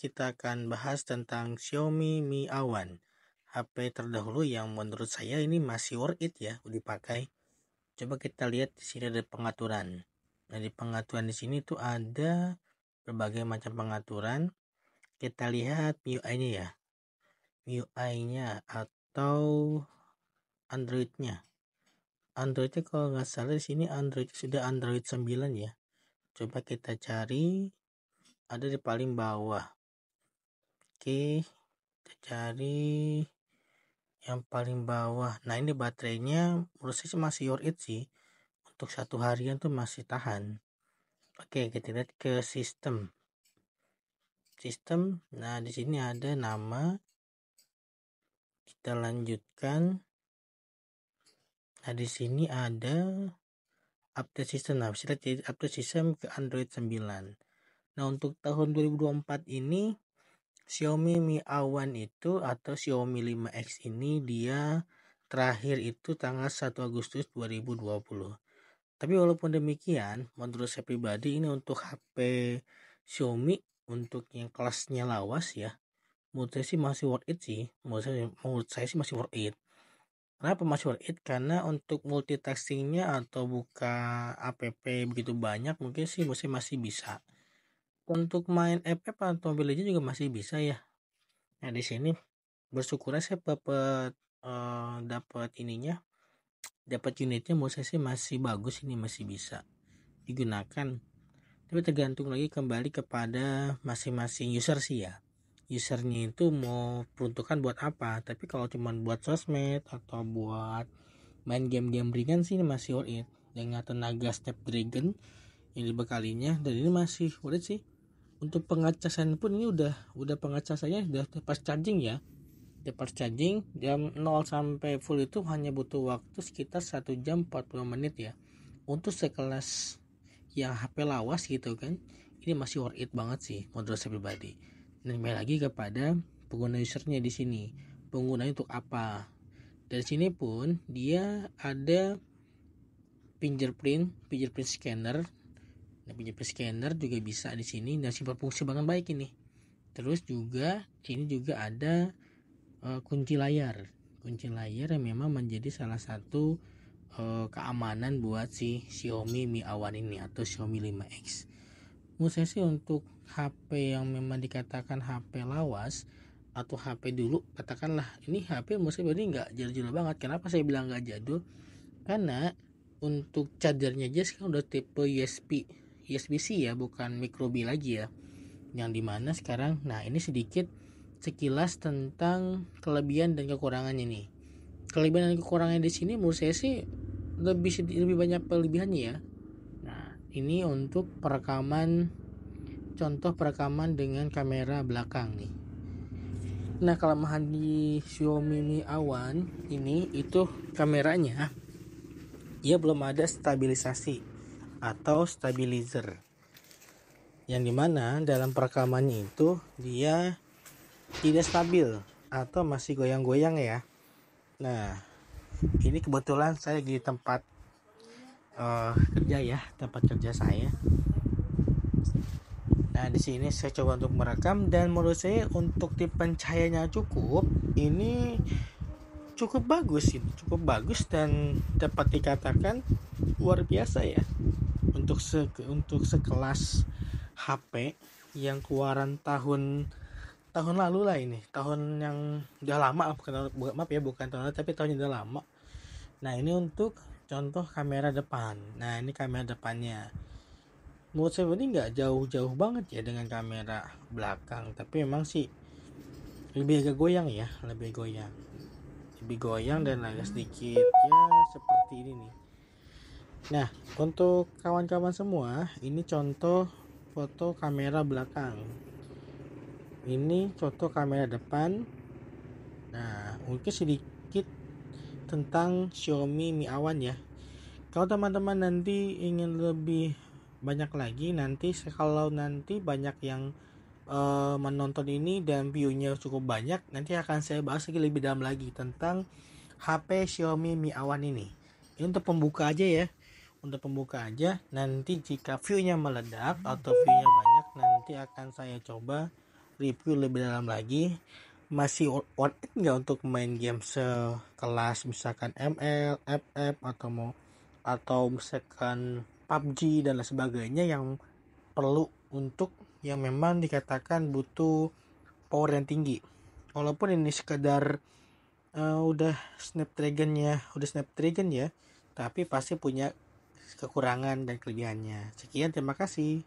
kita akan bahas tentang Xiaomi Mi A1, HP terdahulu yang menurut saya ini masih worth it ya dipakai. Coba kita lihat di sini ada pengaturan. Nah, di pengaturan di sini tuh ada berbagai macam pengaturan. Kita lihat MIUI-nya ya. MIUI-nya atau Android-nya. Android-nya kalau nggak salah di sini Android sudah Android 9 ya. Coba kita cari, ada di paling bawah. Oke, kita cari yang paling bawah. Nah, ini baterainya menurut saya masih worth it sih. Untuk satu harian tuh masih tahan. Oke, kita lihat ke sistem. Nah di sini ada nama. Kita lanjutkan. Nah, di sini ada update sistem. Nah, bisa lihat update sistem ke Android 9. Nah, untuk tahun 2024 ini Xiaomi Mi A1 itu atau Xiaomi 5X ini dia terakhir itu tanggal 1 Agustus 2020. Tapi walaupun demikian, menurut saya pribadi ini untuk HP Xiaomi untuk yang kelasnya lawas ya, menurut saya sih masih worth it sih. Menurut saya sih masih worth it. Kenapa masih worth it? Karena untuk multitaskingnya atau buka app begitu banyak mungkin sih masih bisa. Untuk main app atau Mobile Legends juga masih bisa ya. Nah, di sini bersyukurnya saya dapat unitnya menurut saya sih masih bagus, ini masih bisa digunakan. Tapi tergantung lagi kembali kepada masing-masing user sih ya. Usernya itu mau peruntukan buat apa. Tapi kalau cuma buat sosmed atau buat main game-game ringan sih ini masih worth it. Dengan tenaga Snapdragon yang dibekalinya, dan ini masih worth it sih. Untuk pengecasan pun ini udah pengecasannya udah pas charging ya. Pas charging jam 0 sampai full itu hanya butuh waktu sekitar 1 jam 40 menit ya. Untuk sekelas yang HP lawas gitu kan, ini masih worth it banget sih menurut saya pribadi. Dan kembali lagi kepada pengguna usernya di sini. Penggunanya untuk apa? Dari sini pun dia ada fingerprint scanner. Nah, fingerprint scanner juga bisa di sini dan berfungsi banget baik ini. Terus juga sini juga ada kunci layar yang memang menjadi salah satu keamanan buat si Xiaomi Mi A1 ini atau Xiaomi 5X. Menurut saya sih untuk HP yang memang dikatakan HP lawas atau HP dulu, katakanlah ini HP menurut saya nggak jadul banget. Kenapa saya bilang nggak jadul? Karena untuk chargernya aja sekarang udah tipe USB-C ya, bukan micro B lagi ya. Yang dimana sekarang, nah ini sedikit sekilas tentang kelebihan dan kekurangannya nih. Kelebihan dan kekurangannya di sini menurut saya sih lebih banyak kelebihannya ya. Nah, ini untuk contoh perekaman dengan kamera belakang nih. Nah, kelemahan di Xiaomi Mi A1 ini itu kameranya dia belum ada stabilisasi atau stabilizer, yang dimana dalam perekamannya itu dia tidak stabil atau masih goyang-goyang ya. Nah, ini kebetulan saya di tempat tempat kerja saya. Nah, di sini saya coba untuk merekam dan menurut saya untuk tipe pencahayanya ini cukup bagus dan dapat dikatakan luar biasa ya. Untuk sekelas HP yang keluaran tahun lalu lah ini, tahun yang udah lama, bukan tahun lalu tapi tahun yang udah lama. Nah, ini untuk contoh kamera depan. Nah, ini kamera depannya menurut saya ini nggak jauh-jauh banget ya dengan kamera belakang, tapi memang sih lebih agak goyang ya, lebih goyang dan agak sedikit ya seperti ini nih. Nah, untuk kawan-kawan semua, ini contoh foto kamera belakang, ini contoh kamera depan. Nah, mungkin sedikit tentang Xiaomi Mi A1 ya. Kalau teman-teman nanti ingin lebih banyak lagi, kalau nanti banyak yang menonton ini dan view-nya cukup banyak, nanti akan saya bahas lebih dalam lagi tentang HP Xiaomi Mi A1 ini. Ini untuk pembuka aja ya. Nanti jika view-nya meledak atau view-nya banyak, nanti akan saya coba review lebih dalam lagi, masih worth it nggak untuk main game sekelas misalkan ML, FF atau misalkan PUBG dan lain sebagainya yang perlu untuk yang memang dikatakan butuh power yang tinggi. Walaupun ini sekedar udah Snapdragon ya, tapi pasti punya kekurangan dan kelebihannya. Sekian, terima kasih.